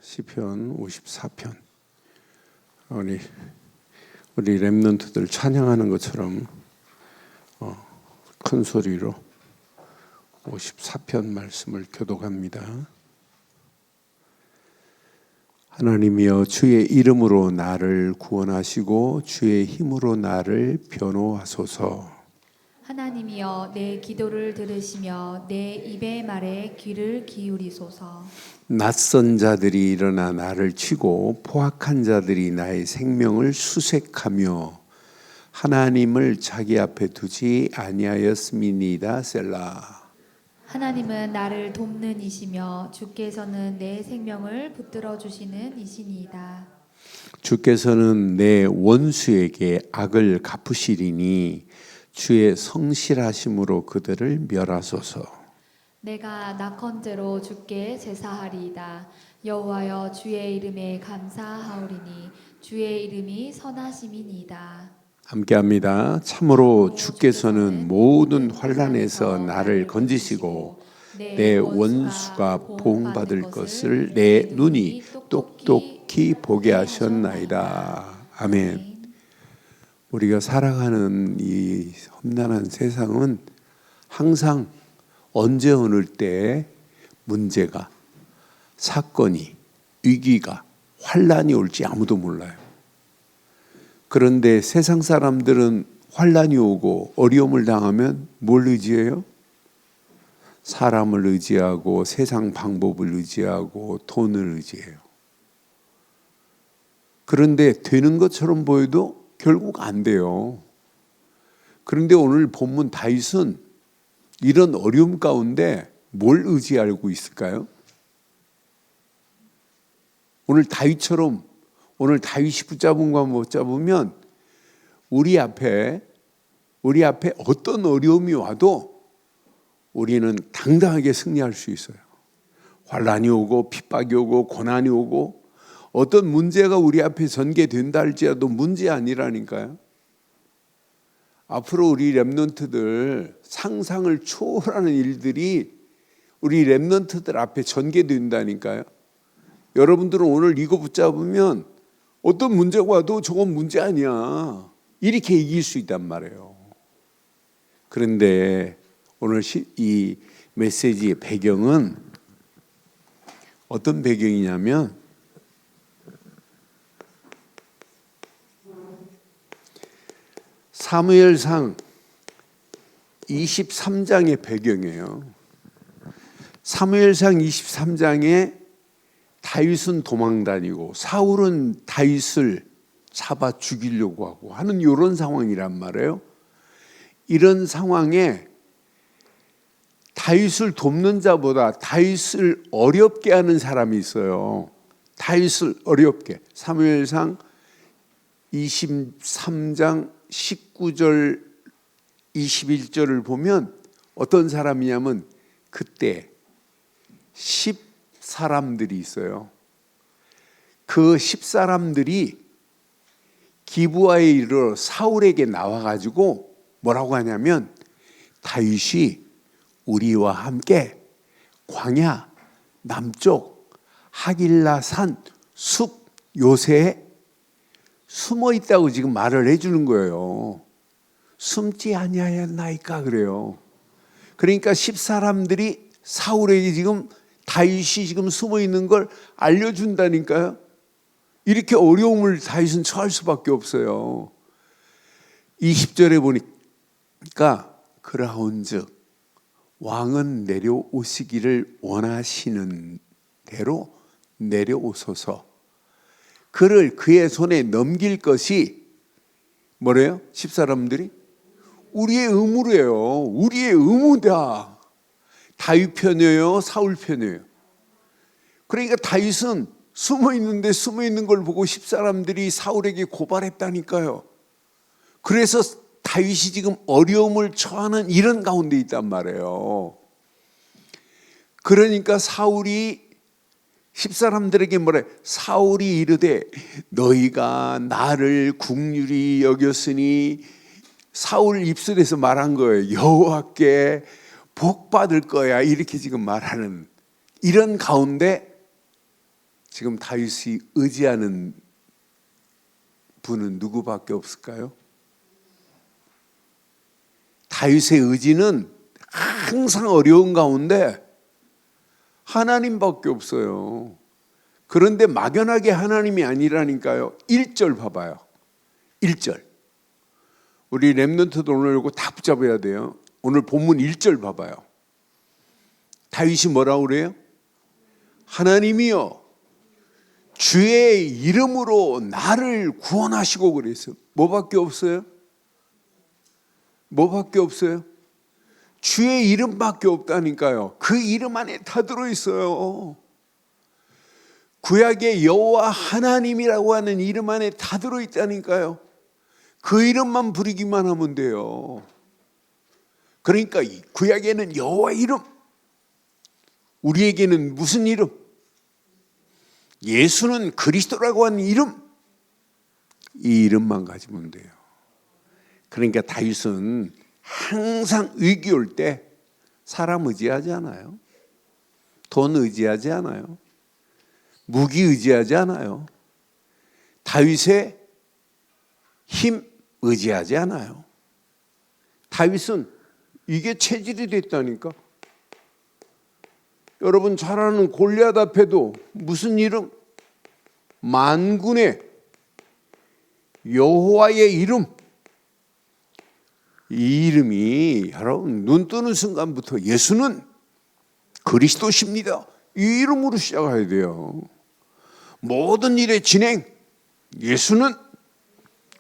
시편 54편. 우리 렘넌트들 찬양하는 것처럼 큰 소리로 54편 말씀을 교독합니다. 하나님이여, 주의 이름으로 나를 구원하시고 주의 힘으로 나를 변호하소서. 하나님이여, 내 기도를 들으시며 내 입의 말에 귀를 기울이소서. 낯선 자들이 일어나 나를 치고 포악한 자들이 나의 생명을 수색하며 하나님을 자기 앞에 두지 아니하였음이니이다. 셀라. 하나님은 나를 돕는 이시며 주께서는 내 생명을 붙들어 주시는 이시니이다. 주께서는 내 원수에게 악을 갚으시리니 주의 성실하심으로 그들을 멸하소서. 내가 낙헌제로 주께 제사하리이다. 여호와여, 주의 이름에 감사하오리니 주의 이름이 선하심이니이다. 함께합니다. 참으로 주께서는 모든 환난에서 나를 건지시고 내 원수가 보응받을 것을 내 눈이 똑똑히 보게 하셨나이다. 아멘. 우리가 살아가는 이 험난한 세상은 항상 언제 어느 때 문제가, 사건이, 위기가, 환난이 올지 아무도 몰라요. 그런데 세상 사람들은 환난이 오고 어려움을 당하면 뭘 의지해요? 사람을 의지하고 세상 방법을 의지하고 돈을 의지해요. 그런데 되는 것처럼 보여도 결국 안 돼요. 그런데 오늘 본문 다윗은 이런 어려움 가운데 뭘 의지하고 있을까요? 오늘 다윗처럼 오늘 다윗이 붙잡은과 못 잡으면 우리 앞에 어떤 어려움이 와도 우리는 당당하게 승리할 수 있어요. 환난이 오고 핍박이 오고 고난이 오고 어떤 문제가 우리 앞에 전개된다 할지라도 문제 아니라니까요. 앞으로 우리 렘넌트들 상상을 초월하는 일들이 우리 렘넌트들 앞에 전개된다니까요. 여러분들은 오늘 이거 붙잡으면 어떤 문제가 와도 저건 문제 아니야, 이렇게 이길 수 있단 말이에요. 그런데 오늘 이 메시지의 배경은 어떤 배경이냐면 사무엘상 23장의 배경이에요. 사무엘상 23장에 다윗은 도망다니고 사울은 다윗을 잡아 죽이려고 하고 하는 이런 상황이란 말이에요. 이런 상황에 다윗을 돕는 자보다 다윗을 어렵게 하는 사람이 있어요. 다윗을 어렵게. 사무엘상 23장 19절 21절을 보면 어떤 사람이냐면 그때 10사람들이 있어요. 그 10사람들이 기브아에 이르러 사울에게 나와가지고 뭐라고 하냐면 다윗이 우리와 함께 광야 남쪽 하길라 산 숲 요새에 숨어 있다고 지금 말을 해주는 거예요. 숨지 아니하였나이까 그래요. 그러니까 10사람들이 사울에게 지금 다윗이 지금 숨어 있는 걸 알려준다니까요. 이렇게 어려움을 다윗은 처할 수밖에 없어요. 20절에 보니까 그라운즉 왕은 내려오시기를 원하시는 대로 내려오소서. 그를 그의 손에 넘길 것이 뭐래요? 10사람들이 우리의 의무래요. 우리의 의무다. 다윗 편이에요, 사울 편이에요. 그러니까 다윗은 숨어 있는 걸 보고 10사람들이 사울에게 고발했다니까요. 그래서 다윗이 지금 어려움을 처하는 이런 가운데 있단 말이에요. 그러니까 사울이 10사람들에게 뭐래? 사울이 이르되 너희가 나를 긍휼히 여겼으니, 사울 입술에서 말한 거예요. 여호와께 복 받을 거야, 이렇게 지금 말하는 이런 가운데 지금 다윗이 의지하는 분은 누구밖에 없을까요? 다윗의 의지는 항상 어려운 가운데 하나님밖에 없어요. 그런데 막연하게 하나님이 아니라니까요. 1절 봐봐요. 1절. 우리 렘넌트도 오늘 이거 다 붙잡아야 돼요. 오늘 본문 1절 봐봐요. 다윗이 뭐라고 그래요? 하나님이여 주의 이름으로 나를 구원하시고 그랬어요. 뭐밖에 없어요? 뭐밖에 없어요? 주의 이름밖에 없다니까요. 그 이름 안에 다 들어있어요. 구약의 여호와 하나님이라고 하는 이름 안에 다 들어있다니까요. 그 이름만 부르기만 하면 돼요. 그러니까 구약에는 여호와 이름, 우리에게는 무슨 이름? 예수는 그리스도라고 하는 이름, 이 이름만 가지면 돼요. 그러니까 다윗은 항상 위기 올 때 사람 의지하지 않아요. 돈 의지하지 않아요. 무기 의지하지 않아요. 다윗의 힘 의지하지 않아요. 다윗은 이게 체질이 됐다니까. 여러분 잘 아는 골리앗 앞에도 무슨 이름? 만군의 여호와의 이름. 이 이름이 여러분 눈 뜨는 순간부터 예수는 그리스도십니다. 이 이름으로 시작해야 돼요. 모든 일의 진행, 예수는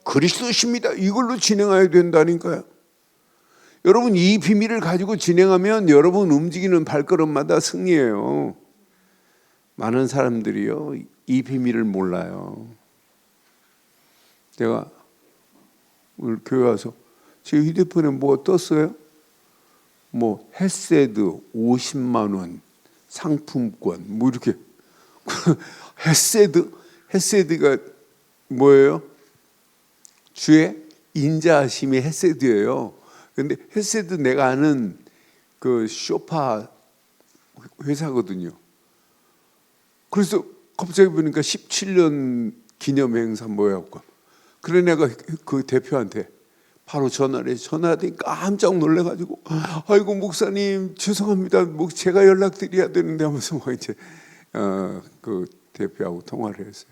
그리스도십니다. 이걸로 진행해야 된다니까요. 여러분 이 비밀을 가지고 진행하면 여러분 움직이는 발걸음마다 승리예요. 많은 사람들이요 이 비밀을 몰라요. 제가 오늘 교회 와서 제 휴대폰에 뭐 떴어요? 뭐 헬세드 50만 원 상품권 뭐 이렇게 헬세드가 뭐예요? 주의 인자하심이 헬세드예요. 근데 헬세드 내가 아는 그 쇼파 회사거든요. 그래서 갑자기 보니까 17년 기념 행사 뭐였고, 그래 내가 그 대표한테 바로 전화를 해서 전화하더니 깜짝 놀래가지고 아이고 목사님 죄송합니다. 뭐 제가 연락드려야 되는데 하면서 뭐 이제 그 대표하고 통화를 했어요.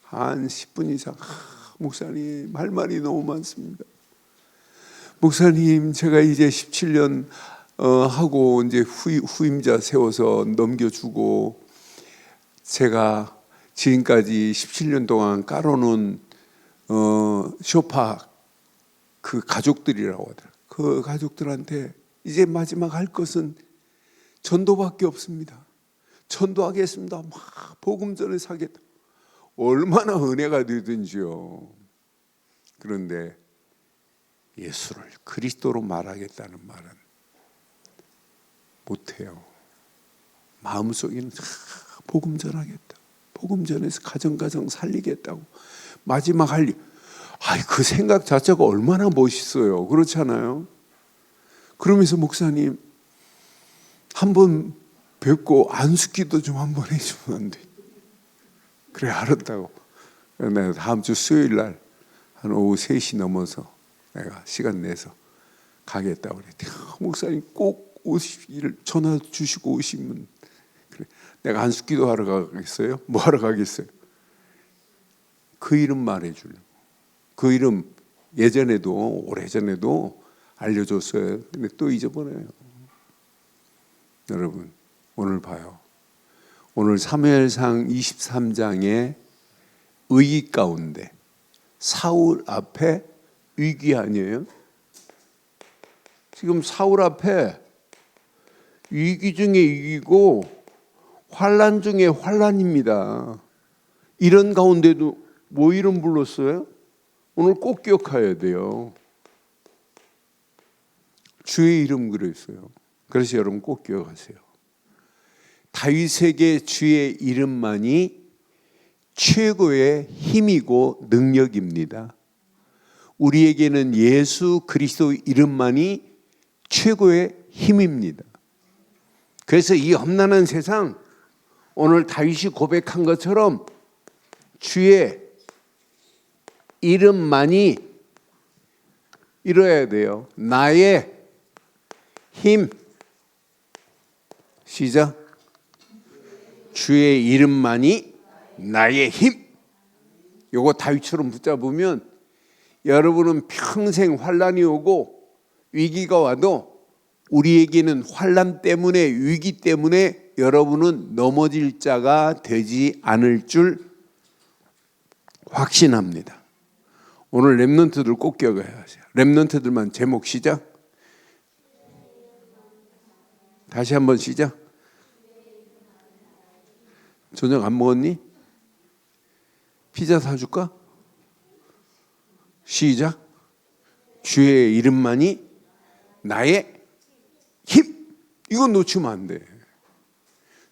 한 10분 이상 목사님 할 말이 너무 많습니다. 목사님 제가 이제 17년 하고 이제 후임자 세워서 넘겨주고 제가 지금까지 17년 동안 깔아놓은 쇼파 그 가족들이라고 하더라고요. 그 가족들한테 이제 마지막 할 것은 전도밖에 없습니다. 전도하겠습니다. 막 복음 전해서 하겠다. 얼마나 은혜가 되든지요. 그런데 예수를 그리스도로 말하겠다는 말은 못해요. 마음속에는 복음 전하겠다. 복음 전해서 가정 살리겠다고. 마지막 할 일. 그 생각 자체가 얼마나 멋있어요. 그렇잖아요. 그러면서 목사님 한번 뵙고 안수기도 좀 한번 해주면 안 돼? 그래 알았다고. 내가 다음 주 수요일 날 한 오후 3시 넘어서 내가 시간 내서 가겠다고 그랬더니 목사님 꼭 오시기를 전화 주시고 오시면 그래. 내가 안수기도 하러 가겠어요? 뭐 하러 가겠어요? 그 이름 말해주려고. 그 이름 예전에도 오래전에도 알려줬어요. 근데 또 잊어버려요. 여러분 오늘 봐요. 오늘 사무엘상 23장의 의기 가운데 사울 앞에 위기 아니에요? 지금 사울 앞에 위기 중에 위기고 환난 중에 환난입니다. 이런 가운데도 뭐 이름 불렀어요? 오늘 꼭 기억해야 돼요. 주의 이름 그랬어요. 그래서 여러분 꼭 기억하세요. 다윗에게 주의 이름만이 최고의 힘이고 능력입니다. 우리에게는 예수 그리스도 이름만이 최고의 힘입니다. 그래서 이 험난한 세상 오늘 다윗이 고백한 것처럼 주의 이름만이 이뤄야 돼요. 나의 힘. 시작. 주의 이름만이 나의 힘. 요거 다윗처럼 붙잡으면 여러분은 평생 환난이 오고 위기가 와도 우리에게는 환난 때문에, 위기 때문에 여러분은 넘어질 자가 되지 않을 줄 확신합니다. 오늘 렘넌트들 꼭 기억해야 하세요. 렘넌트들만 제목 시작. 다시 한번 시작. 저녁 안 먹었니? 피자 사줄까? 시작. 주의 이름만이 나의 힘. 이건 놓치면 안 돼.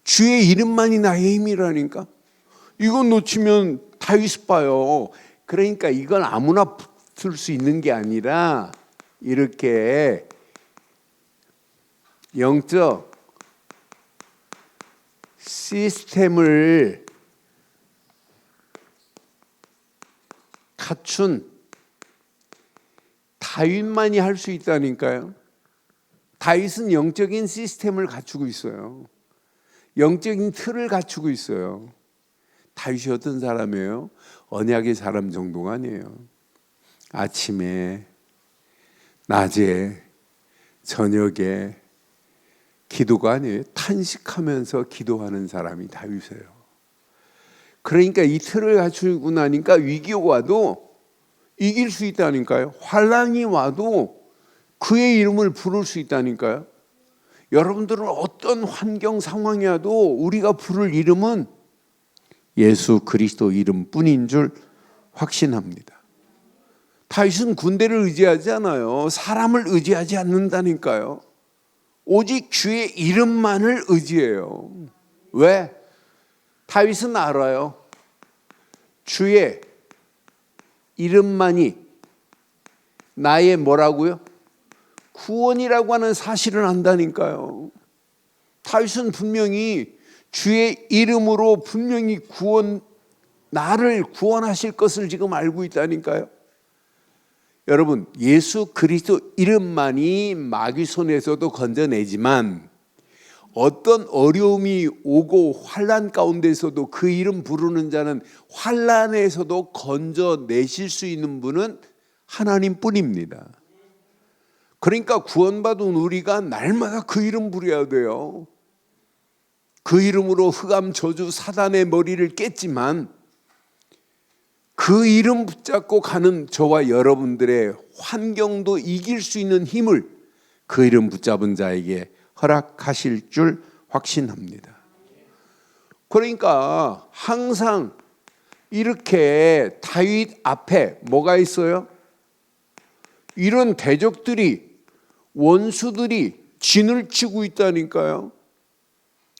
주의 이름만이 나의 힘이라니까. 이건 놓치면 다윗 봐요. 그러니까 이건 아무나 붙을 수 있는 게 아니라 이렇게 영적 시스템을 갖춘 다윗만이 할 수 있다니까요. 다윗은 영적인 시스템을 갖추고 있어요. 영적인 틀을 갖추고 있어요. 다윗이 어떤 사람이에요? 언약의 사람 정도가 아니에요. 아침에, 낮에, 저녁에 기도가 아니에요. 탄식하면서 기도하는 사람이 다윗이에요. 그러니까 이 틀을 갖추고 나니까 위기가 와도 이길 수 있다니까요. 환난이 와도 그의 이름을 부를 수 있다니까요. 여러분들은 어떤 환경 상황이 와도 우리가 부를 이름은 예수 그리스도 이름뿐인 줄 확신합니다. 다윗은 군대를 의지하지 않아요. 사람을 의지하지 않는다니까요. 오직 주의 이름만을 의지해요. 왜? 다윗은 알아요. 주의 이름만이 나의 뭐라고요? 구원이라고 하는 사실을 안다니까요. 다윗은 분명히 주의 이름으로 분명히 나를 구원하실 것을 지금 알고 있다니까요. 여러분, 예수 그리스도 이름만이 마귀 손에서도 건져내지만 어떤 어려움이 오고 환난 가운데서도 그 이름 부르는 자는 환난에서도 건져내실 수 있는 분은 하나님뿐입니다. 그러니까 구원받은 우리가 날마다 그 이름 부려야 돼요. 그 이름으로 흑암 저주 사단의 머리를 깼지만 그 이름 붙잡고 가는 저와 여러분들의 환경도 이길 수 있는 힘을 그 이름 붙잡은 자에게 허락하실 줄 확신합니다. 그러니까 항상 이렇게 다윗 앞에 뭐가 있어요? 이런 대적들이, 원수들이 진을 치고 있다니까요.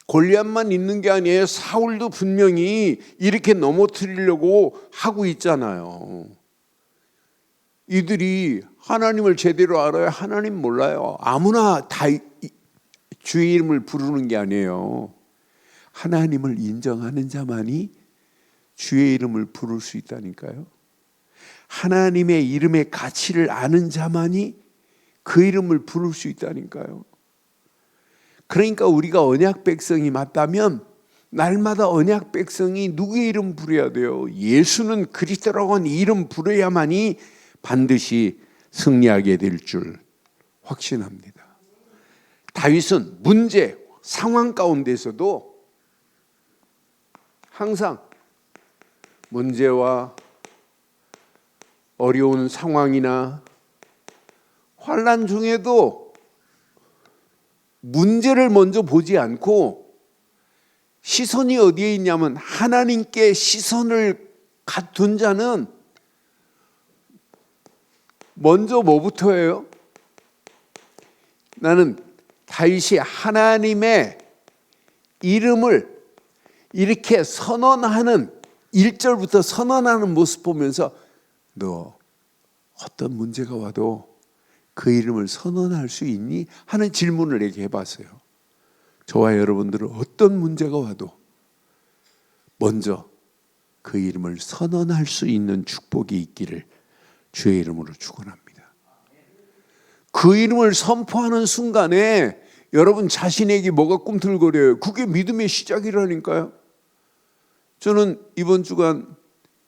골리앗만 있는 게 아니에요. 사울도 분명히 이렇게 넘어뜨리려고 하고 있잖아요. 이들이 하나님을 제대로 알아요? 하나님 몰라요. 아무나 다 주의 이름을 부르는 게 아니에요. 하나님을 인정하는 자만이 주의 이름을 부를 수 있다니까요. 하나님의 이름의 가치를 아는 자만이 그 이름을 부를 수 있다니까요. 그러니까 우리가 언약 백성이 맞다면 날마다 언약 백성이 누구의 이름 부려야 돼요? 예수는 그리스도라고 하는 이름 부려야만이 반드시 승리하게 될 줄 확신합니다. 다윗은 문제, 상황 가운데서도 항상 문제와 어려운 상황이나 환난 중에도 문제를 먼저 보지 않고 시선이 어디에 있냐면 하나님께 시선을 둔 자는 먼저 뭐부터 해요? 나는 다윗이 하나님의 이름을 이렇게 선언하는 1절부터 선언하는 모습 보면서 너 어떤 문제가 와도 그 이름을 선언할 수 있니? 하는 질문을 이렇게 해봤어요. 저와 여러분들은 어떤 문제가 와도 먼저 그 이름을 선언할 수 있는 축복이 있기를 주의 이름으로 축원합니다. 그 이름을 선포하는 순간에 여러분 자신에게 뭐가 꿈틀거려요? 그게 믿음의 시작이라니까요. 저는 이번 주간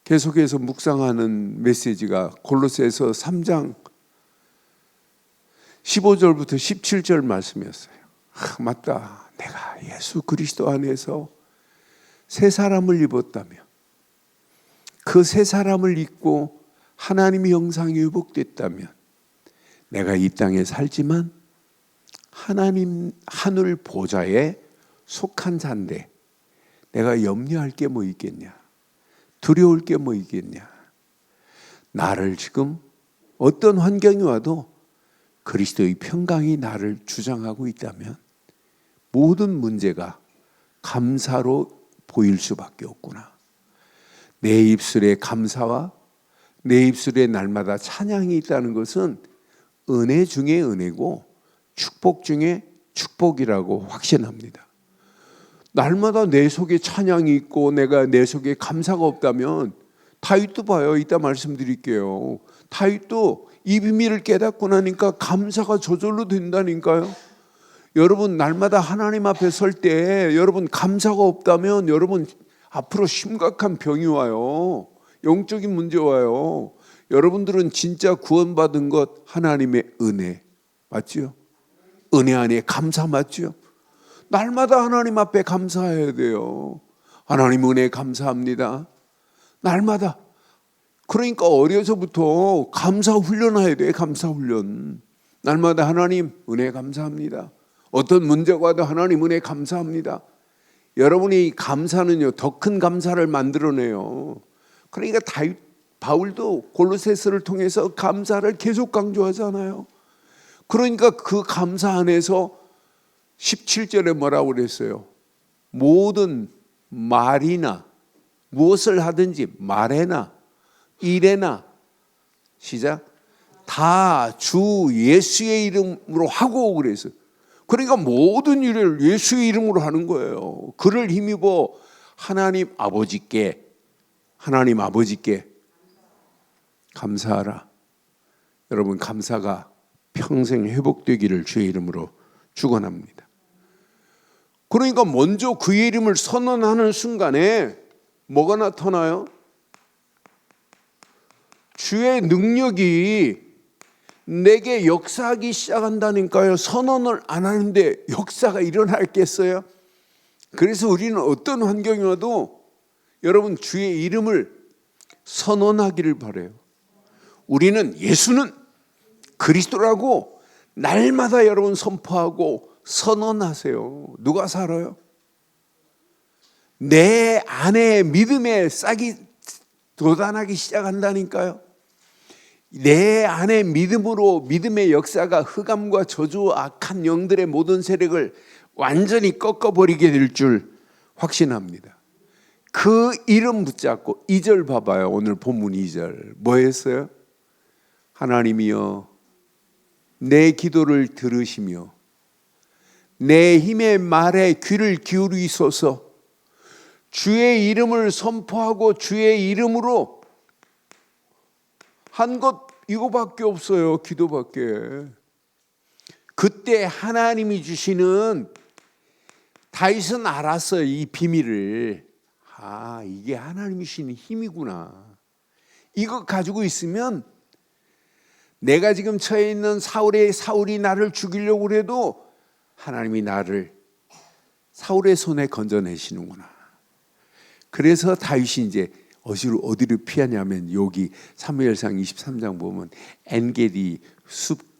계속해서 묵상하는 메시지가 골로새서 3장 15절부터 17절 말씀이었어요. 맞다. 내가 예수 그리스도 안에서 새 사람을 입었다며, 그 새 사람을 입고 하나님의 형상이 회복됐다면 내가 이 땅에 살지만 하나님 하늘 보좌에 속한 자인데 내가 염려할 게 뭐 있겠냐, 두려울 게 뭐 있겠냐. 나를 지금 어떤 환경이 와도 그리스도의 평강이 나를 주장하고 있다면 모든 문제가 감사로 보일 수밖에 없구나. 내 입술에 감사와 내 입술에 날마다 찬양이 있다는 것은 은혜 중에 은혜고 축복 중에 축복이라고 확신합니다. 날마다 내 속에 찬양이 있고 내가 내 속에 감사가 없다면, 다윗도 봐요. 이따 말씀드릴게요. 다윗도 이 비밀을 깨닫고 나니까 감사가 저절로 된다니까요. 여러분 날마다 하나님 앞에 설 때 여러분 감사가 없다면 여러분 앞으로 심각한 병이 와요. 영적인 문제 와요. 여러분들은 진짜 구원받은 것 하나님의 은혜 맞죠? 은혜 안에 감사 맞죠? 날마다 하나님 앞에 감사해야 돼요. 하나님 은혜 감사합니다. 날마다. 그러니까 어려서부터 감사 훈련해야 돼. 감사 훈련. 날마다 하나님 은혜 감사합니다. 어떤 문제가 와도 하나님 은혜 감사합니다. 여러분이 감사는요 더 큰 감사를 만들어내요. 그러니까 바울도 골로새서를 통해서 감사를 계속 강조하잖아요. 그러니까 그 감사 안에서 17절에 뭐라고 그랬어요? 모든 말이나 무엇을 하든지 말에나 일에나 시작 다 주 예수의 이름으로 하고 그랬어요. 그러니까 모든 일을 예수의 이름으로 하는 거예요. 그를 힘입어 하나님 아버지께 감사하라. 여러분 감사가 평생 회복되기를 주의 이름으로 축원합니다. 그러니까 먼저 그의 이름을 선언하는 순간에 뭐가 나타나요? 주의 능력이 내게 역사하기 시작한다니까요. 선언을 안 하는데 역사가 일어나겠어요? 그래서 우리는 어떤 환경이 와도 여러분 주의 이름을 선언하기를 바라요. 우리는 예수는 그리스도라고 날마다 여러분 선포하고 선언하세요. 누가 살아요? 내 안에 믿음의 싹이 돋아나기 시작한다니까요. 내 안에 믿음으로 믿음의 역사가 흑암과 저주 악한 영들의 모든 세력을 완전히 꺾어버리게 될 줄 확신합니다. 그 이름 붙잡고 2절 봐봐요. 오늘 본문 2절 뭐 했어요? 하나님이여 내 기도를 들으시며 내 힘의 말에 귀를 기울이소서. 주의 이름을 선포하고 주의 이름으로 한 것 이거밖에 없어요. 기도밖에. 그때 하나님이 주시는, 다윗은 알았어요. 이 비밀을. 이게 하나님이 주시는 힘이구나. 이거 가지고 있으면 내가 지금 처해 있는 사울이 나를 죽이려고 해도 하나님이 나를 사울의 손에 건져내시는구나. 그래서 다윗이 이제 어디로 피하냐면 여기 사무엘상 23장 보면 엔게디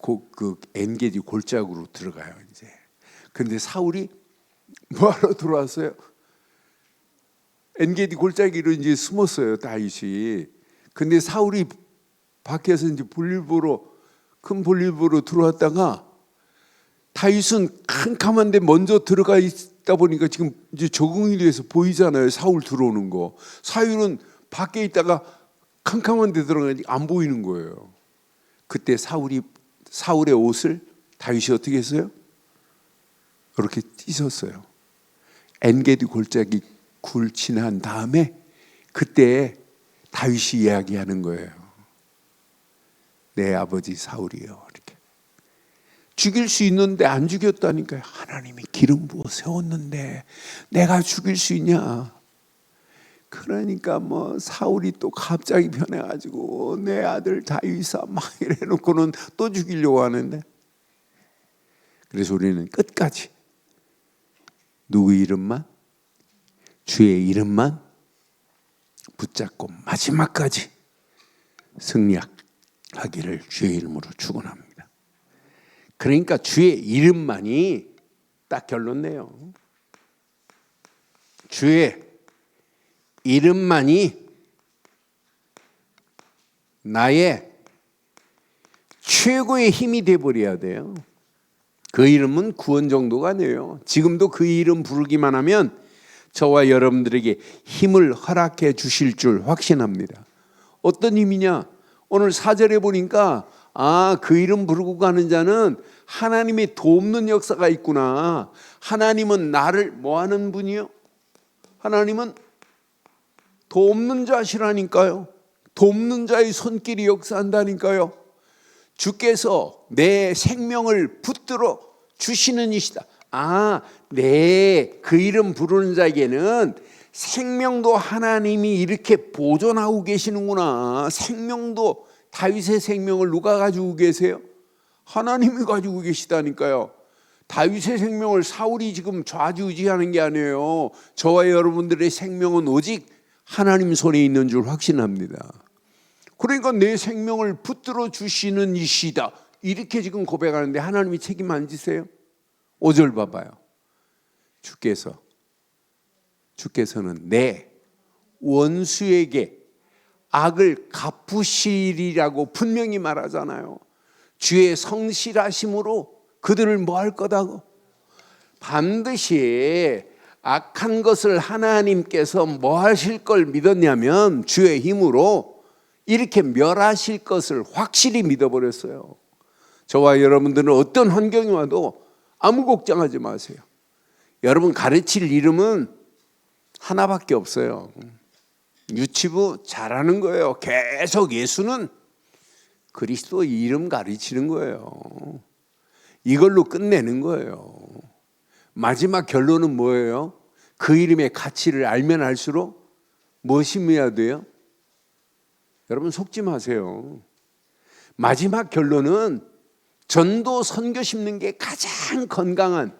그 엔게디 골짜기로 들어가요. 이제. 그런데 사울이 뭐하러 들어왔어요? 엔게디 골짜기로 이제 숨었어요. 다윗이. 근데 사울이 밖에서 이제 큰 볼일 보러 들어왔다가 다윗은 캄캄한데 먼저 들어가 있다 보니까 지금 이제 적응이 돼서 보이잖아요. 사울 들어오는 거. 사울은 밖에 있다가 캄캄한 데 들어가니까 안 보이는 거예요. 그때 사울의 옷을 다윗이 어떻게 했어요? 이렇게 찢었어요. 엔게디 골짜기 굴친한 다음에 그때 다윗이 이야기하는 거예요. 내 아버지 사울이요, 이렇게 죽일 수 있는데 안 죽였다니까요. 하나님이 기름 부어 세웠는데 내가 죽일 수 있냐? 그러니까 뭐 사울이 또 갑자기 변해가지고 내 아들 다윗아 막 이래놓고는 또 죽이려고 하는데, 그래서 우리는 끝까지 누구 이름만, 주의 이름만 붙잡고 마지막까지 승리하기를 주의 이름으로 축원합니다. 그러니까 주의 이름만이 딱 결론 내요. 주의 이름만이 나의 최고의 힘이 돼버려야 돼요. 그 이름은 구원 정도가 아니에요. 지금도 그 이름 부르기만 하면 저와 여러분들에게 힘을 허락해 주실 줄 확신합니다. 어떤 힘이냐? 오늘 4절에 보니까 그 이름 부르고 가는 자는 하나님의 돕는 역사가 있구나. 하나님은 나를 뭐 하는 분이요? 하나님은 돕는 자시라니까요. 돕는 자의 손길이 역사한다니까요. 주께서 내 생명을 붙들어 주시는 이시다. 그 이름 부르는 자에게는 생명도 하나님이 이렇게 보존하고 계시는구나. 생명도, 다윗의 생명을 누가 가지고 계세요? 하나님이 가지고 계시다니까요. 다윗의 생명을 사울이 지금 좌지우지하는 게 아니에요. 저와 여러분들의 생명은 오직 하나님 손에 있는 줄 확신합니다. 그러니까 내 생명을 붙들어 주시는 이시다, 이렇게 지금 고백하는데 하나님이 책임 안 지세요? 5절 봐봐요. 주께서는 내 원수에게 악을 갚으시리라고 분명히 말하잖아요. 주의 성실하심으로 그들을 뭐 할 거다고? 반드시 악한 것을 하나님께서 뭐 하실 걸 믿었냐면 주의 힘으로 이렇게 멸하실 것을 확실히 믿어버렸어요. 저와 여러분들은 어떤 환경이 와도 아무 걱정하지 마세요. 여러분 가르칠 이름은 하나밖에 없어요. 유치부 잘하는 거예요. 계속 예수는 그리스도 이름 가르치는 거예요. 이걸로 끝내는 거예요. 마지막 결론은 뭐예요? 그 이름의 가치를 알면 알수록 무엇이어야 돼요? 여러분 속지 마세요. 마지막 결론은 전도 선교 심는 게 가장 건강한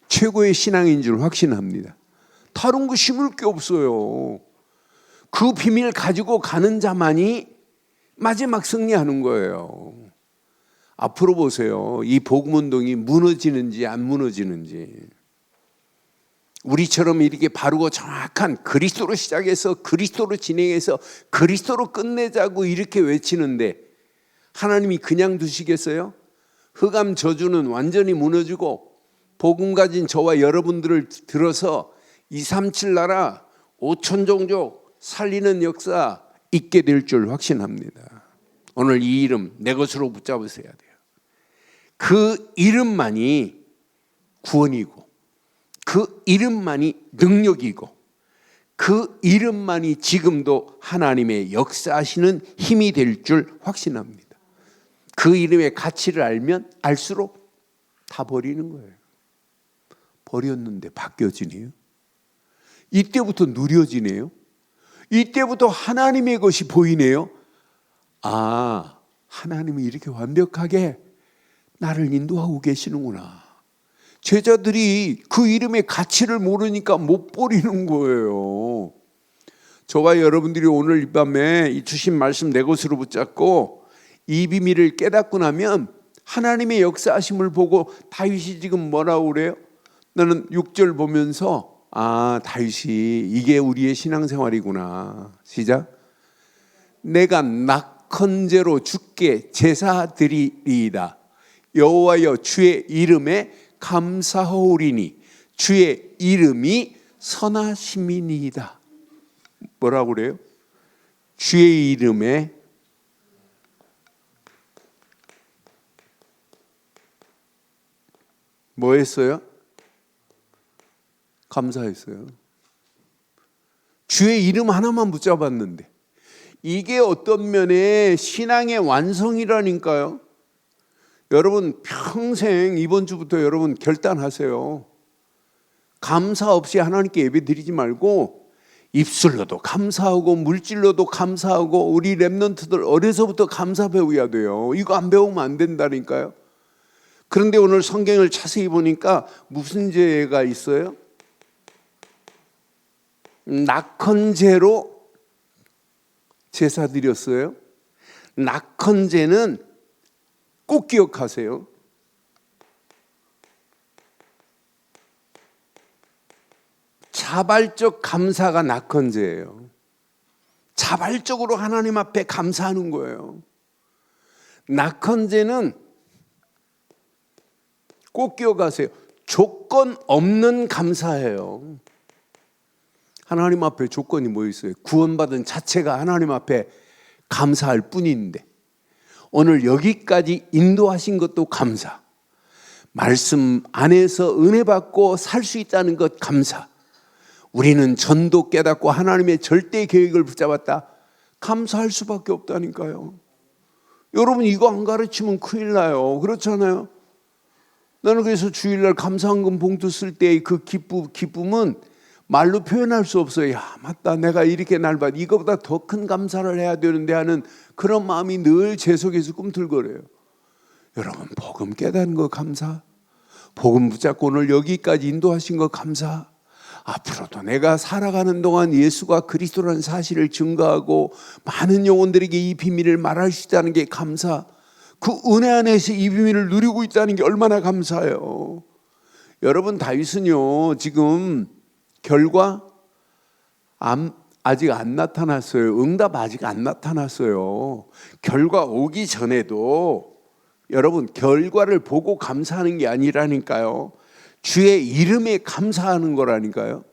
최고의 신앙인 줄 확신합니다. 다른 거 심을 게 없어요. 그 비밀 가지고 가는 자만이 마지막 승리하는 거예요. 앞으로 보세요. 이 복음운동이 무너지는지 안 무너지는지. 우리처럼 이렇게 바르고 정확한 그리스도로 시작해서 그리스도로 진행해서 그리스도로 끝내자고 이렇게 외치는데 하나님이 그냥 두시겠어요? 흑암 저주는 완전히 무너지고 복음 가진 저와 여러분들을 들어서 237 나라 5천 종족 살리는 역사 있게 될 줄 확신합니다. 오늘 이 이름 내 것으로 붙잡으셔야 돼요. 그 이름만이 구원이고 그 이름만이 능력이고 그 이름만이 지금도 하나님의 역사하시는 힘이 될 줄 확신합니다. 그 이름의 가치를 알면 알수록 다 버리는 거예요. 버렸는데 바뀌어지네요. 이때부터 누려지네요. 이때부터 하나님의 것이 보이네요. 하나님이 이렇게 완벽하게 나를 인도하고 계시는구나. 제자들이 그 이름의 가치를 모르니까 못 버리는 거예요. 저와 여러분들이 오늘 이 밤에 이 주신 말씀 내 것으로 붙잡고 이 비밀을 깨닫고 나면 하나님의 역사하심을 보고 다윗이 지금 뭐라고 그래요? 나는 6절 보면서 다윗이 이게 우리의 신앙생활이구나. 시작. 내가 낙헌제로 주께 제사 드리리이다. 여호와여 주의 이름에 감사하오리니 주의 이름이 선하심이니이다. 뭐라고 그래요? 주의 이름에 뭐 했어요? 감사했어요. 주의 이름 하나만 붙잡았는데 이게 어떤 면에 신앙의 완성이라니까요. 여러분 평생 이번 주부터 여러분 결단하세요. 감사 없이 하나님께 예배 드리지 말고 입술로도 감사하고 물질로도 감사하고 우리 랩런트들 어려서부터 감사 배워야 돼요. 이거 안 배우면 안 된다니까요. 그런데 오늘 성경을 자세히 보니까 무슨 죄가 있어요? 낙헌죄로 제사 드렸어요. 낙헌죄는 꼭 기억하세요. 자발적 감사가 낙헌죄예요. 자발적으로 하나님 앞에 감사하는 거예요. 낙헌죄는 꼭 기억하세요. 조건 없는 감사예요. 하나님 앞에 조건이 뭐 있어요? 구원받은 자체가 하나님 앞에 감사할 뿐인데 오늘 여기까지 인도하신 것도 감사. 말씀 안에서 은혜 받고 살 수 있다는 것 감사. 우리는 전도 깨닫고 하나님의 절대 계획을 붙잡았다. 감사할 수밖에 없다니까요. 여러분 이거 안 가르치면 큰일 나요. 그렇잖아요. 나는 그래서 주일날 감사헌금 봉투 쓸 때의 그 기쁨은 말로 표현할 수 없어요. 야 맞다, 내가 이렇게 날 받 이거보다 더 큰 감사를 해야 되는데 하는 그런 마음이 늘 제 속에서 꿈틀거려요. 여러분 복음 깨닫는 거 감사. 복음 붙잡고 오늘 여기까지 인도하신 거 감사. 앞으로도 내가 살아가는 동안 예수가 그리스도라는 사실을 증거하고 많은 영혼들에게 이 비밀을 말할 수 있다는 게 감사. 그 은혜 안에서 이 비밀을 누리고 있다는 게 얼마나 감사해요. 여러분 다윗은요 지금 결과 아직 안 나타났어요. 응답 아직 안 나타났어요. 결과 오기 전에도 여러분 결과를 보고 감사하는 게 아니라니까요. 주의 이름에 감사하는 거라니까요.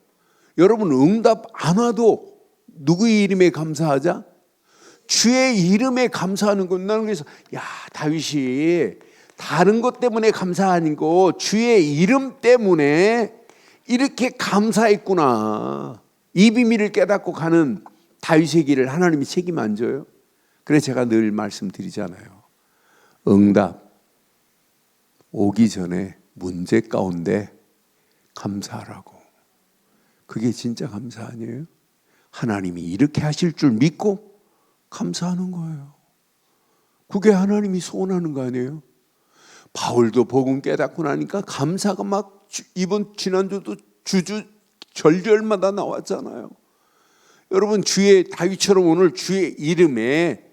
여러분 응답 안 와도 누구의 이름에 감사하자? 주의 이름에 감사하는 건 나는 그래서 야 다윗이 다른 것 때문에 감사 아니고 주의 이름 때문에 이렇게 감사했구나. 이 비밀을 깨닫고 가는 다윗의 길을 하나님이 책임 안 져요? 그래서 제가 늘 말씀드리잖아요. 응답 오기 전에 문제 가운데 감사하라고. 그게 진짜 감사 아니에요? 하나님이 이렇게 하실 줄 믿고 감사하는 거예요. 그게 하나님이 소원하는 거 아니에요? 바울도 복음 깨닫고 나니까 감사가 막 이번 지난주도 주주 절절마다 나왔잖아요. 여러분 주의 다윗처럼 오늘 주의 이름에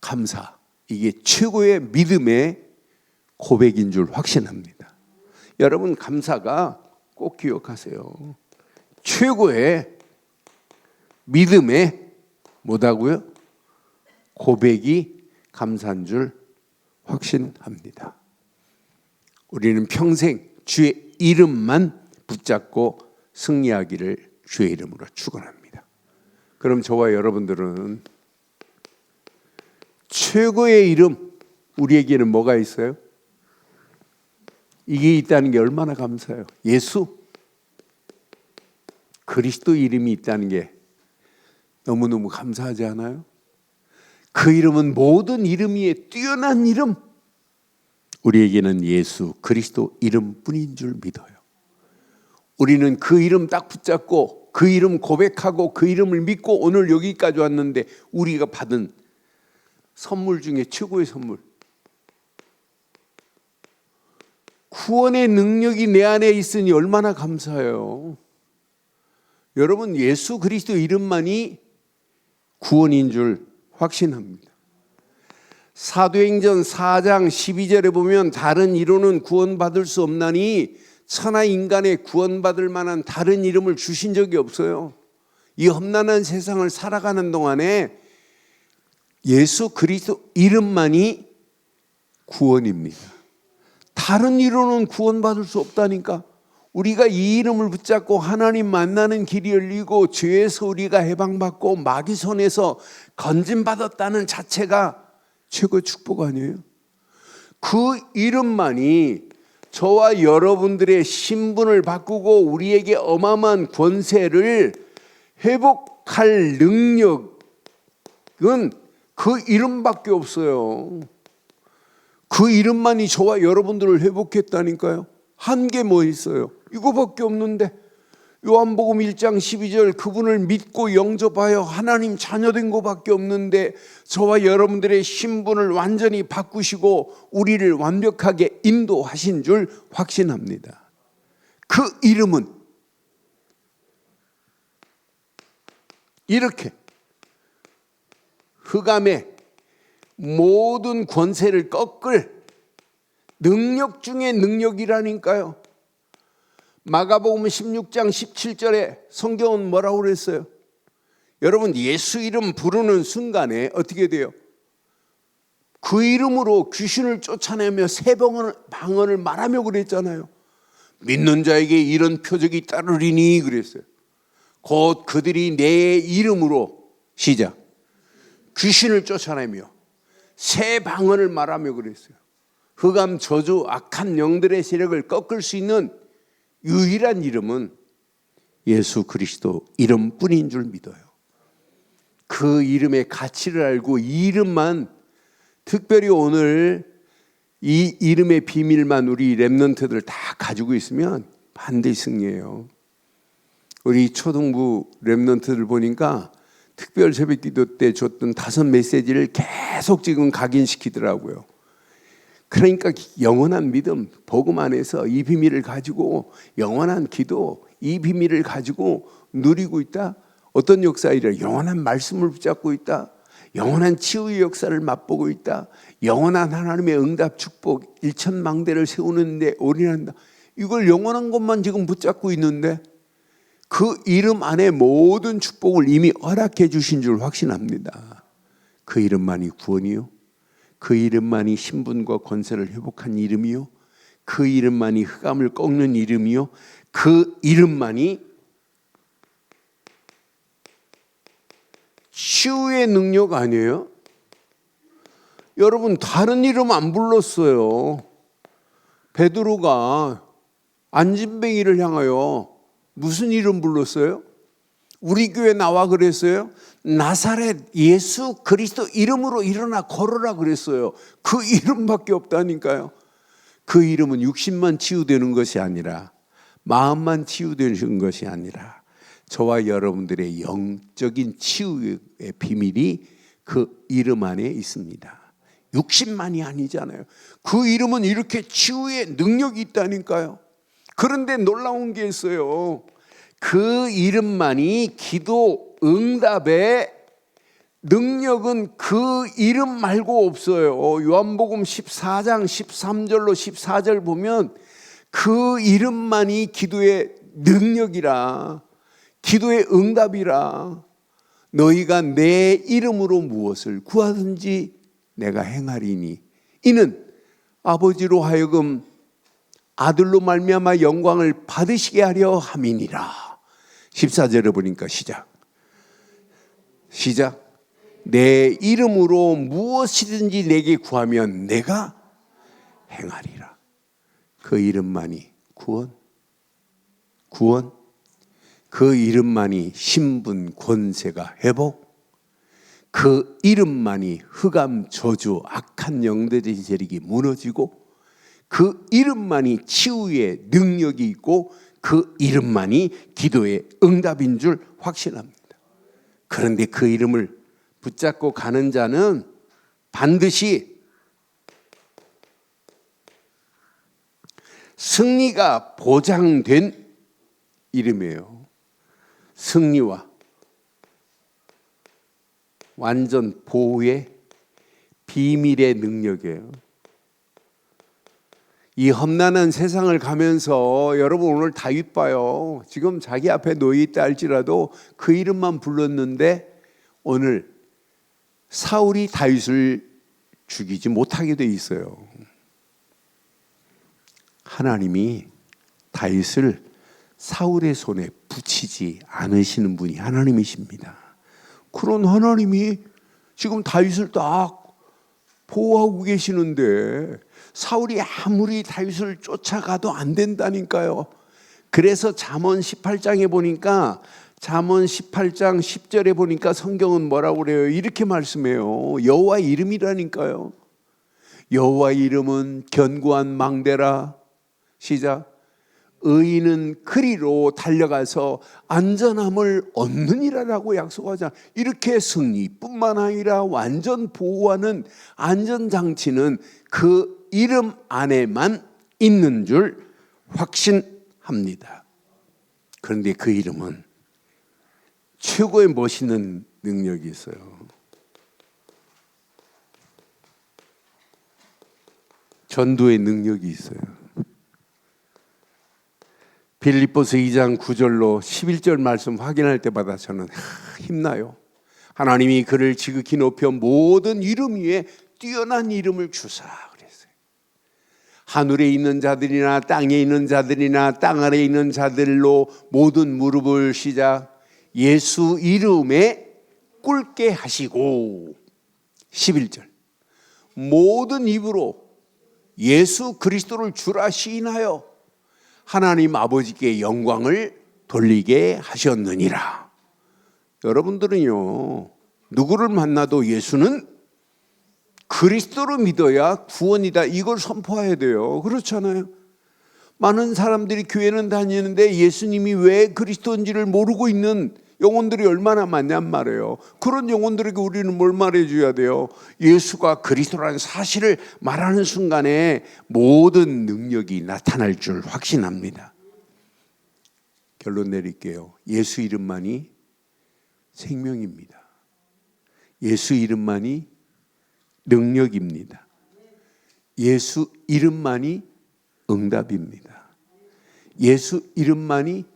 감사, 이게 최고의 믿음의 고백인 줄 확신합니다. 여러분 감사가 꼭 기억하세요. 최고의 믿음의 뭐다고요? 고백이 감사한 줄 확신합니다. 우리는 평생 주의 이름만 붙잡고 승리하기를 주의 이름으로 축원합니다. 그럼 저와 여러분들은 최고의 이름, 우리에게는 뭐가 있어요? 이게 있다는 게 얼마나 감사해요. 예수 그리스도 이름이 있다는 게 너무너무 감사하지 않아요? 그 이름은 모든 이름 위에 뛰어난 이름. 우리에게는 예수 그리스도 이름뿐인 줄 믿어요. 우리는 그 이름 딱 붙잡고 그 이름 고백하고 그 이름을 믿고 오늘 여기까지 왔는데 우리가 받은 선물 중에 최고의 선물, 구원의 능력이 내 안에 있으니 얼마나 감사해요. 여러분 예수 그리스도 이름만이 구원인 줄 확신합니다. 사도행전 4장 12절에 보면 다른 이로는 구원받을 수 없나니 천하 인간에 구원받을 만한 다른 이름을 주신 적이 없어요. 이 험난한 세상을 살아가는 동안에 예수 그리스도 이름만이 구원입니다. 다른 이로는 구원받을 수 없다니까. 우리가 이 이름을 붙잡고 하나님 만나는 길이 열리고 죄에서 우리가 해방받고 마귀 손에서 건짐받았다는 자체가 최고의 축복 아니에요? 그 이름만이 저와 여러분들의 신분을 바꾸고 우리에게 어마어마한 권세를 회복 회복할 능력은 그 이름밖에 없어요. 그 이름만이 저와 여러분들을 회복했다니까요. 한 게 뭐 있어요? 이거밖에 없는데. 요한복음 1장 12절 그분을 믿고 영접하여 하나님 자녀된 것밖에 없는데 저와 여러분들의 신분을 완전히 바꾸시고 우리를 완벽하게 인도하신 줄 확신합니다. 그 이름은 이렇게 흑암의 모든 권세를 꺾을 능력 중에 능력이라니까요. 마가복음 16장 17절에 성경은 뭐라고 그랬어요? 여러분, 예수 이름 부르는 순간에 어떻게 돼요? 그 이름으로 귀신을 쫓아내며 새 방언을 말하며 그랬잖아요. 믿는 자에게 이런 표적이 따르리니 그랬어요. 곧 그들이 내 이름으로 시작 귀신을 쫓아내며 새 방언을 말하며 그랬어요. 흑암 저주 악한 영들의 세력을 꺾을 수 있는 유일한 이름은 예수 그리스도 이름뿐인 줄 믿어요. 그 이름의 가치를 알고 이 이름만, 특별히 오늘 이 이름의 비밀만 우리 렘넌트들 다 가지고 있으면 반드시 승리해요. 우리 초등부 렘넌트들 보니까 특별 새벽 기도 때 줬던 5 메시지를 계속 지금 각인시키더라고요. 그러니까 영원한 믿음, 복음 안에서 이 비밀을 가지고 영원한 기도, 이 비밀을 가지고 누리고 있다. 어떤 역사이라 영원한 말씀을 붙잡고 있다. 영원한 치유의 역사를 맛보고 있다. 영원한 하나님의 응답 축복 1천망대를 세우는데 올인한다. 이걸 영원한 것만 지금 붙잡고 있는데 그 이름 안에 모든 축복을 이미 허락해 주신 줄 확신합니다. 그 이름만이 구원이요, 그 이름만이 신분과 권세를 회복한 이름이요, 그 이름만이 흑암을 꺾는 이름이요, 그 이름만이 치유의 능력 아니에요? 여러분, 다른 이름 안 불렀어요. 베드로가 안진뱅이를 향하여 무슨 이름 불렀어요? 우리 교회 나와 그랬어요? 나사렛 예수 그리스도 이름으로 일어나 걸어라 그랬어요. 그 이름밖에 없다니까요. 그 이름은 육신만 치유되는 것이 아니라, 마음만 치유되는 것이 아니라 저와 여러분들의 영적인 치유의 비밀이 그 이름 안에 있습니다. 육신만이 아니잖아요. 그 이름은 이렇게 치유의 능력이 있다니까요. 그런데 놀라운 게 있어요. 그 이름만이 기도 응답의 능력은 그 이름 말고 없어요. 요한복음 14장 13절로 14절 보면 그 이름만이 기도의 능력이라, 기도의 응답이라. 너희가 내 이름으로 무엇을 구하든지 내가 행하리니 이는 아버지로 하여금 아들로 말미암아 영광을 받으시게 하려 함이니라. 14절에 보니까 시작 내 이름으로 무엇이든지 내게 구하면 내가 행하리라. 그 이름만이 구원, 그 이름만이 신분 권세가 회복, 그 이름만이 흑암 저주 악한 영들의 세력이 무너지고, 그 이름만이 치유의 능력이 있고, 그 이름만이 기도의 응답인 줄 확신합니다. 그런데 그 이름을 붙잡고 가는 자는 반드시 승리가 보장된 이름이에요. 승리와 완전 보호의 비밀의 능력이에요. 이 험난한 세상을 가면서 여러분 오늘 다윗 봐요. 지금 자기 앞에 놓여 있다 할지라도 그 이름만 불렀는데 오늘 사울이 다윗을 죽이지 못하게 돼 있어요. 하나님이 다윗을 사울의 손에 붙이지 않으시는 분이 하나님이십니다. 그런 하나님이 지금 다윗을 딱 보호하고 계시는데 사울이 아무리 다윗을 쫓아가도 안 된다니까요. 그래서 잠언 18장에 보니까 잠언 18장 10절에 보니까 성경은 뭐라고 그래요? 이렇게 말씀해요. 여호와의 이름이라니까요. 여호와의 이름은 견고한 망대라. 시작. 의인은 그리로 달려가서 안전함을 얻느니라라고 약속하자. 이렇게 승리뿐만 아니라 완전 보호하는 안전장치는 그 이름 안에만 있는 줄 확신합니다. 그런데 그 이름은 최고의 멋있는 능력이 있어요. 전도의 능력이 있어요. 빌립보서 2장 9절로 11절 말씀 확인할 때마다 저는 힘나요. 하나님이 그를 지극히 높여 모든 이름 위에 뛰어난 이름을 주사 그랬어요. 하늘에 있는 자들이나 땅에 있는 자들이나 땅 아래에 있는 자들로 모든 무릎을 시작 예수 이름에 꿇게 하시고 11절 모든 입으로 예수 그리스도를 주라 시인하여 하나님 아버지께 영광을 돌리게 하셨느니라. 여러분들은요, 누구를 만나도 예수는 그리스도로 믿어야 구원이다, 이걸 선포해야 돼요. 그렇잖아요. 많은 사람들이 교회는 다니는데 예수님이 왜 그리스도인지를 모르고 있는 영혼들이 얼마나 많냔 말이에요. 그런 영혼들에게 우리는 뭘 말해줘야 돼요? 예수가 그리스도라는 사실을 말하는 순간에 모든 능력이 나타날 줄 확신합니다. 결론 내릴게요. 예수 이름만이 생명입니다. 예수 이름만이 능력입니다. 예수 이름만이 응답입니다. 예수 이름만이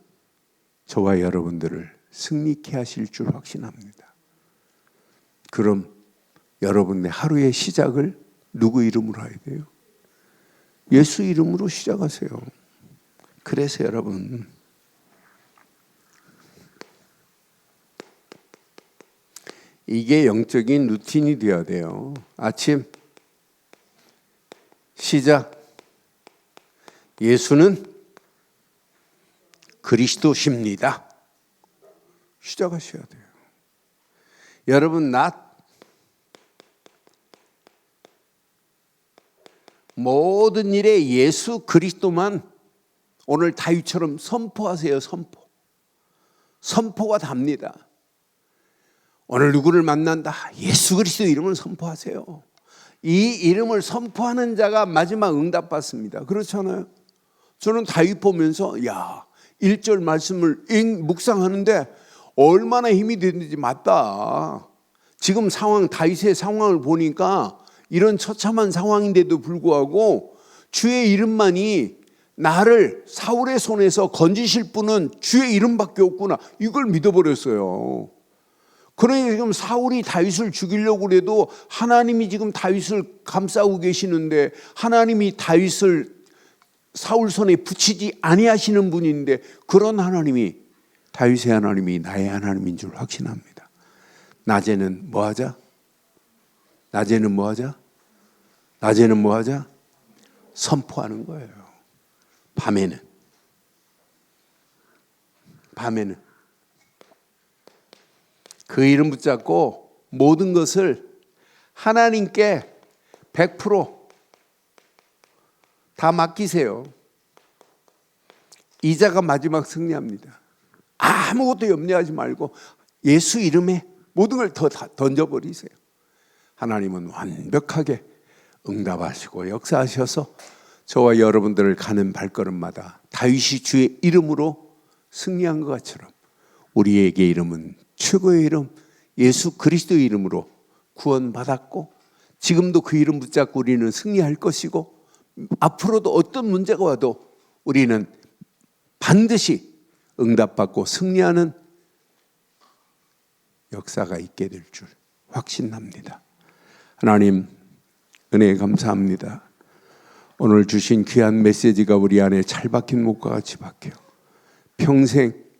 저와 여러분들을 승리케 하실 줄 확신합니다. 그럼 여러분의 하루의 시작을 누구 이름으로 해야 돼요? 예수 이름으로 시작하세요. 그래서 여러분, 이게 영적인 루틴이 되어야 돼요. 아침 시작. 예수는 그리스도십니다. 시작하셔야 돼요. 여러분, 모든 일에 예수 그리스도만 오늘 다윗처럼 선포하세요. 선포가 답니다. 오늘 누구를 만난다, 예수 그리스도 이름을 선포하세요. 이 이름을 선포하는 자가 마지막 응답받습니다. 그렇잖아요. 저는 다윗 보면서 1절 말씀을 묵상하는데 얼마나 힘이 되는지 맞다. 지금 다윗의 상황을 보니까 이런 처참한 상황인데도 불구하고 주의 이름만이 나를 사울의 손에서 건지실 분은 주의 이름밖에 없구나, 이걸 믿어버렸어요. 그러니 지금 사울이 다윗을 죽이려고 해도 하나님이 지금 다윗을 감싸고 계시는데, 하나님이 다윗을 사울 손에 붙이지 아니하시는 분인데, 그런 하나님이, 다윗의 하나님이 나의 하나님인 줄 확신합니다. 낮에는 뭐 하자? 선포하는 거예요. 밤에는 그 이름 붙잡고 모든 것을 하나님께 100% 맡기세요. 이자가 마지막 승리합니다. 아무것도 염려하지 말고 예수 이름에 모든 걸 다 던져버리세요. 하나님은 완벽하게 응답하시고 역사하셔서 저와 여러분들을 가는 발걸음마다 다윗이 주의 이름으로 승리한 것처럼 우리에게 이름은 최고의 이름, 예수 그리스도의 이름으로 구원받았고, 지금도 그 이름 붙잡고 우리는 승리할 것이고, 앞으로도 어떤 문제가 와도 우리는 반드시 응답받고 승리하는 역사가 있게 될 줄 확신합니다. 하나님, 은혜에 감사합니다. 오늘 주신 귀한 메시지가 우리 안에 잘 박힌 목과 같이 박혀 평생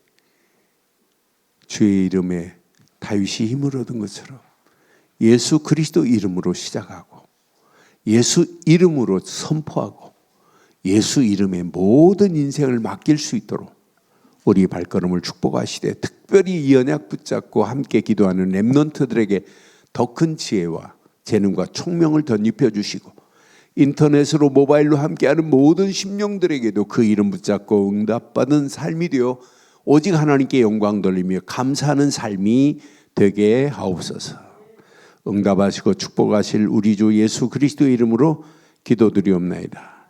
주의 이름에 다윗이 힘을 얻은 것처럼 예수 그리스도 이름으로 시작하고, 예수 이름으로 선포하고, 예수 이름에 모든 인생을 맡길 수 있도록 우리 발걸음을 축복하시되 특별히 이 언약 붙잡고 함께 기도하는 렘넌트들에게 더 큰 지혜와 재능과 총명을 덧입혀 주시고 인터넷으로 모바일로 함께하는 모든 심령들에게도 그 이름 붙잡고 응답받은 삶이 되어 오직 하나님께 영광 돌리며 감사하는 삶이 되게 하옵소서. 응답하시고 축복하실 우리 주 예수 그리스도의 이름으로 기도드리옵나이다.